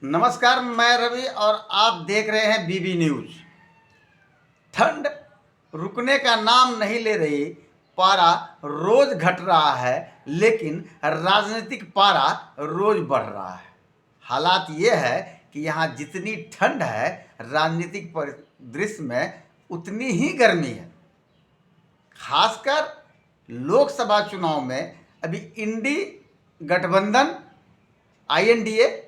नमस्कार, मैं रवि और आप देख रहे हैं बीबी न्यूज। ठंड रुकने का नाम नहीं ले रही, पारा रोज घट रहा है, लेकिन राजनीतिक पारा रोज बढ़ रहा है। हालात ये है कि यहाँ जितनी ठंड है, राजनीतिक परिदृश्य में उतनी ही गर्मी है। खासकर लोकसभा चुनाव में अभी इंडी गठबंधन, आईएनडीए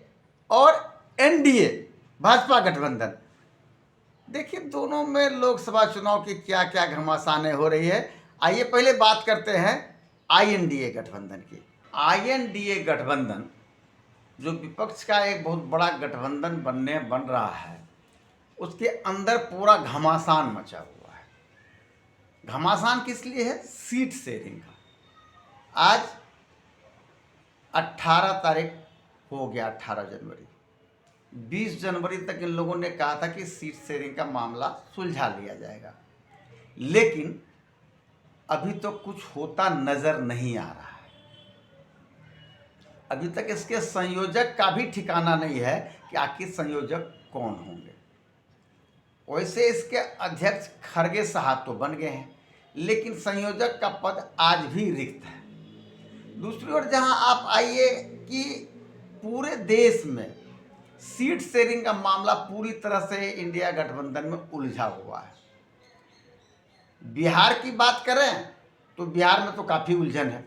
और एनडीए भाजपा गठबंधन, देखिए दोनों में लोकसभा चुनाव की क्या क्या घमासानें हो रही है। आइए पहले बात करते हैं आईएनडीए गठबंधन की। आईएनडीए गठबंधन जो विपक्ष का एक बहुत बड़ा गठबंधन बन रहा है, उसके अंदर पूरा घमासान मचा हुआ है। घमासान किस लिए है? सीट शेयरिंग का। आज 18 तारीख हो गया, 18 जनवरी। 20 जनवरी तक इन लोगों ने कहा था कि सीट शेयरिंग का मामला सुलझा लिया जाएगा, लेकिन अभी तो कुछ होता नजर नहीं आ रहा है। अभी तक इसके संयोजक का भी ठिकाना नहीं है कि आखिर संयोजक कौन होंगे। वैसे इसके अध्यक्ष खरगे साहब तो बन गए हैं, लेकिन संयोजक का पद आज भी रिक्त है। दूसरी ओर जहां आप आइए कि पूरे देश में सीट शेयरिंग का मामला पूरी तरह से इंडिया गठबंधन में उलझा हुआ है। बिहार की बात करें तो बिहार में तो काफ़ी उलझन है।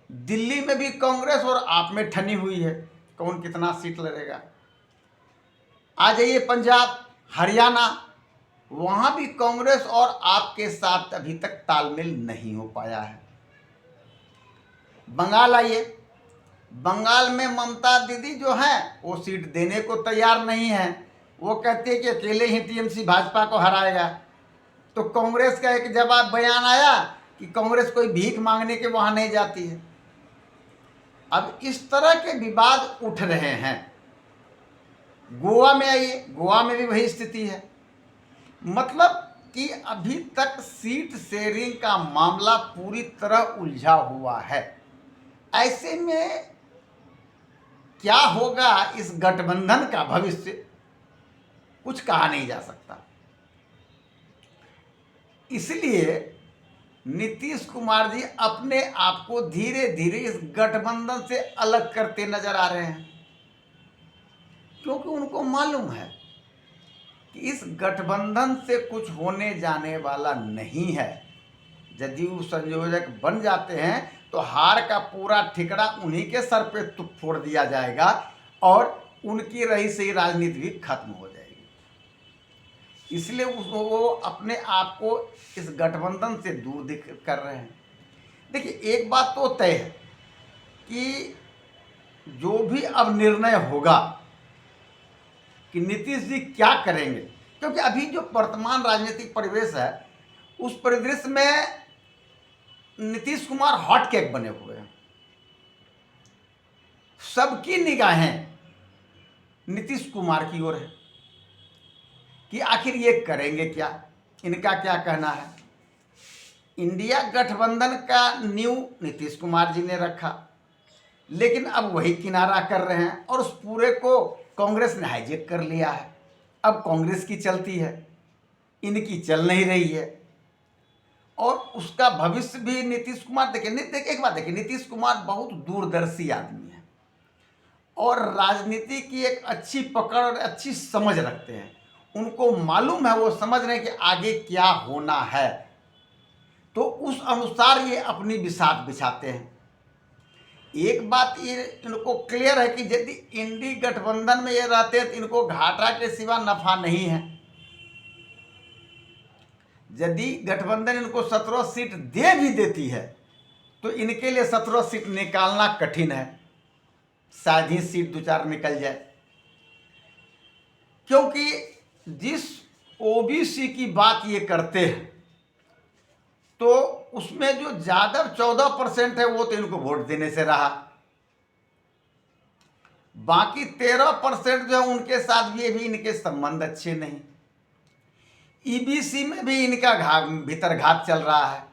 दिल्ली में भी कांग्रेस और आप में ठनी हुई है, कौन कितना सीट लड़ेगा। आ जाइए पंजाब, हरियाणा, वहाँ भी कांग्रेस और आप के साथ अभी तक तालमेल नहीं हो पाया है। बंगाल आइए, बंगाल में ममता दीदी जो हैं वो सीट देने को तैयार नहीं है। वो कहते हैं कि अकेले ही टीएमसी भाजपा को हराएगा। तो कांग्रेस का एक जवाब बयान आया कि कांग्रेस कोई भीख मांगने के वहाँ नहीं जाती है। अब इस तरह के विवाद उठ रहे हैं। गोवा में आइए, गोवा में भी वही स्थिति है। मतलब कि अभी तक सीट शेयरिंग का मामला पूरी तरह उलझा हुआ है। ऐसे में क्या होगा इस गठबंधन का भविष्य, कुछ कहा नहीं जा सकता। इसलिए नीतीश कुमार जी अपने आप को धीरे धीरे इस गठबंधन से अलग करते नजर आ रहे हैं, क्योंकि उनको मालूम है कि इस गठबंधन से कुछ होने जाने वाला नहीं है। जदयू संयोजक बन जाते हैं तो हार का पूरा ठिकरा उन्हीं के सर पे फोड़ दिया जाएगा और उनकी रही सही राजनीति भी खत्म हो जाएगी। इसलिए वो अपने आप को इस गठबंधन से दूर कर रहे हैं। देखिए, एक बात तो तय है कि जो भी अब निर्णय होगा कि नीतीश जी क्या करेंगे, क्योंकि अभी जो वर्तमान राजनीतिक परिवेश है उस परिदृश्य में नीतीश कुमार हॉट केक बने हुए हैं। सबकी निगाहें नीतीश कुमार की ओर है कि आखिर ये करेंगे क्या, इनका क्या कहना है। इंडिया गठबंधन का नींव नीतीश कुमार जी ने रखा, लेकिन अब वही किनारा कर रहे हैं और उस पूरे को कांग्रेस ने हाईजेक कर लिया है। अब कांग्रेस की चलती है, इनकी चल नहीं रही है और उसका भविष्य भी नीतीश कुमार देखिए एक बात देखिए, नीतीश कुमार बहुत दूरदर्शी आदमी है और राजनीति की एक अच्छी पकड़ और अच्छी समझ रखते हैं। उनको मालूम है, वो समझ रहे हैं कि आगे क्या होना है, तो उस अनुसार ये अपनी बिसात बिछाते हैं। एक बात ये इनको क्लियर है कि यदि इंडी गठबंधन में ये रहते हैं तो इनको घाटा के सिवा नफा नहीं है। यदि गठबंधन इनको 17 सीट दे भी देती है तो इनके लिए 17 सीट निकालना कठिन है, शायद ही सीट 2-4 निकल जाए। क्योंकि जिस ओबीसी की बात ये करते हैं तो उसमें जो यादव 14% है वो तो इनको वोट देने से रहा, बाकी 13% जो है उनके साथ भी इनके संबंध अच्छे नहीं। ईबीसी में भी इनका भीतर घात चल रहा है।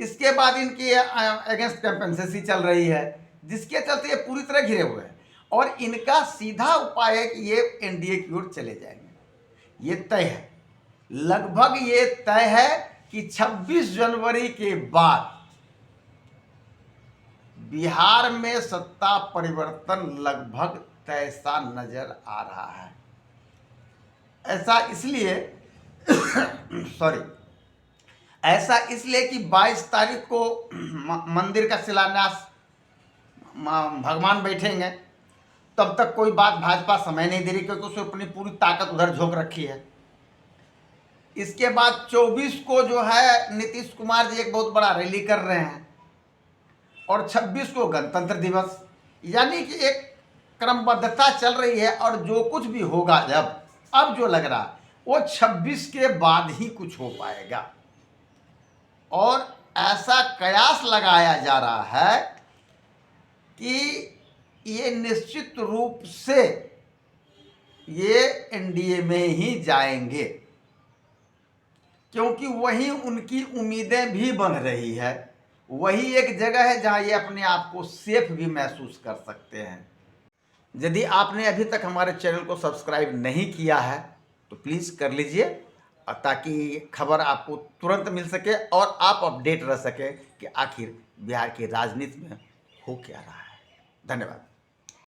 इसके बाद इनकी अगेंस्ट कंपेंसेसी चल रही है, जिसके चलते ये पूरी तरह घिरे हुए हैं। और इनका सीधा उपाय है कि ये एनडीए की ओर चले जाएंगे। ये तय है, लगभग ये तय है कि 26 जनवरी के बाद बिहार में सत्ता परिवर्तन लगभग तय सा नजर आ रहा है। ऐसा इसलिए सॉरी, ऐसा इसलिए कि 22 तारीख को मंदिर का शिलान्यास भगवान बैठेंगे, तब तक कोई बात भाजपा समय नहीं दे रही, क्योंकि उसने अपनी पूरी ताकत उधर झोंक रखी है। इसके बाद 24 को जो है नीतीश कुमार जी एक बहुत बड़ा रैली कर रहे हैं, और 26 को गणतंत्र दिवस, यानी कि एक क्रमबद्धता चल रही है। और जो कुछ भी होगा, जब अब जो लग रहा है वो 26 के बाद ही कुछ हो पाएगा। और ऐसा कयास लगाया जा रहा है कि ये निश्चित रूप से ये एनडीए में ही जाएंगे, क्योंकि वही उनकी उम्मीदें भी बन रही है। वही एक जगह है जहां ये अपने आप को सेफ भी महसूस कर सकते हैं। यदि आपने अभी तक हमारे चैनल को सब्सक्राइब नहीं किया है तो प्लीज़ कर लीजिए, ताकि खबर आपको तुरंत मिल सके और आप अपडेट रह सके कि आखिर बिहार की राजनीति में हो क्या रहा है। धन्यवाद।